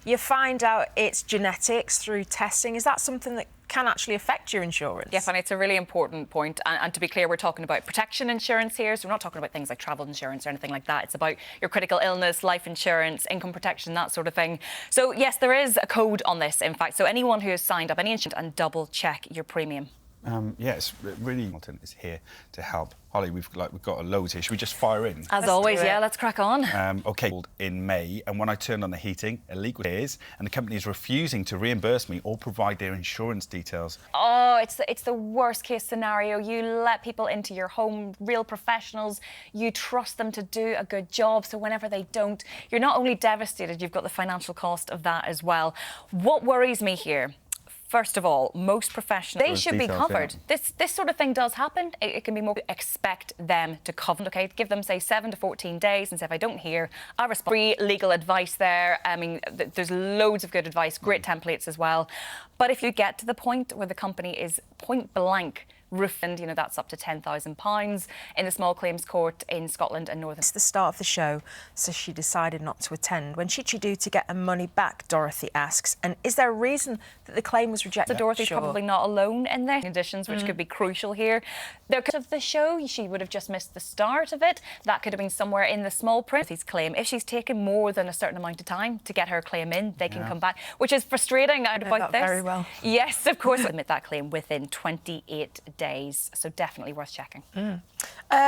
you find out it's genetics through testing. Is that something that can actually affect your insurance? Yes, and it's a really important point. And to be clear, we're talking about protection insurance here. So we're not talking about things like travel insurance or anything like that. It's about your critical illness, life insurance, income protection, that sort of thing. So yes, there is a code on this, in fact. So anyone who has signed up any insurance, and double check your premium. Yeah, it's really important. Is here to help. Holly, we've got a loads here. Should we just fire in? As always, yeah, let's crack on. OK, in May, and when I turned on the heating, illegal is, and the company is refusing to reimburse me or provide their insurance details. Oh, it's the worst case scenario. You let people into your home, real professionals. You trust them to do a good job. So whenever they don't, you're not only devastated, you've got the financial cost of that as well. What worries me here? First of all, most professionals, they should be covered. Yeah. This sort of thing does happen. It can be more, expect them to cover. OK, give them, say, 7 to 14 days and say, if I don't hear, I'll respond. Free legal advice there. I mean, there's loads of good advice, great templates as well. But if you get to the point where the company is point blank, and that's up to £10,000 in the small claims court in Scotland and Northern. It's the start of the show, so she decided not to attend. When should she do to get her money back, Dorothy asks. And is there a reason that the claim was rejected? So Dorothy's probably not alone in their conditions, which could be crucial here. Because of the show, she would have just missed the start of it. That could have been somewhere in the small print. Dorothy's claim, if she's taken more than a certain amount of time to get her claim in, they can come back, which is frustrating about this. Very well. Yes, of course. Submit that claim within 28 days, so definitely worth checking.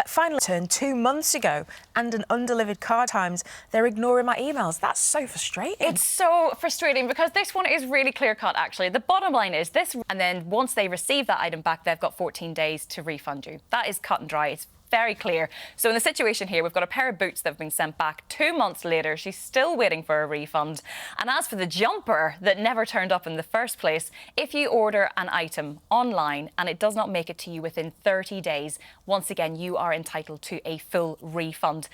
Finally, turned 2 months ago, and an undelivered card times. They're ignoring my emails. That's so frustrating. It's so frustrating because this one is really clear-cut, actually. The bottom line is this, and then once they receive that item back, they've got 14 days to refund you. That is cut and dry. It's very clear. So in the situation here, we've got a pair of boots that have been sent back 2 months later. She's still waiting for a refund. And as for the jumper that never turned up in the first place, if you order an item online and it does not make it to you within 30 days, once again, you are entitled to a full refund.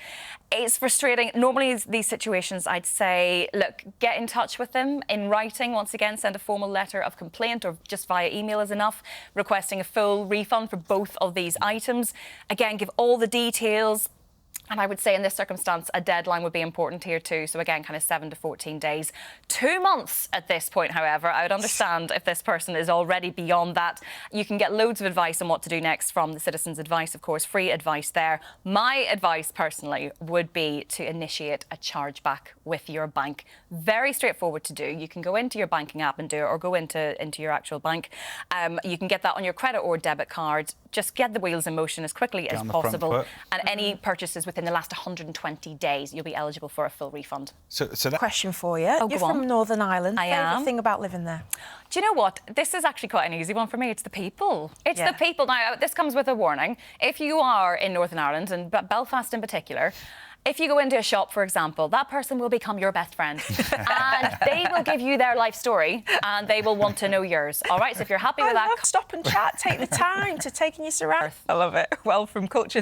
It's frustrating. Normally, these situations, I'd say, look, get in touch with them in writing. Once again, send a formal letter of complaint or just via email is enough, requesting a full refund for both of these items. Again, give all the details. And I would say in this circumstance, a deadline would be important here too. So again, kind of 7 to 14 days. 2 months at this point, however. I would understand if this person is already beyond that. You can get loads of advice on what to do next from the Citizens Advice, of course, free advice there. My advice personally would be to initiate a chargeback with your bank. Very straightforward to do. You can go into your banking app and do it, or go into your actual bank. You can get that on your credit or debit card. Just get the wheels in motion as quickly as possible. And any purchases within the last 120 days, you'll be eligible for a full refund. So that question for you. You're from Northern Ireland. I am. Favourite thing about living there? Do you know what? This is actually quite an easy one for me. It's the people. It's the people. Now, this comes with a warning. If you are in Northern Ireland, and Belfast in particular, if you go into a shop, for example, that person will become your best friend. And they will give you their life story and they will want to know yours. All right, so if you're happy with that... Stop and chat. Take the time to take in your surroundings. I love it. Well, from culture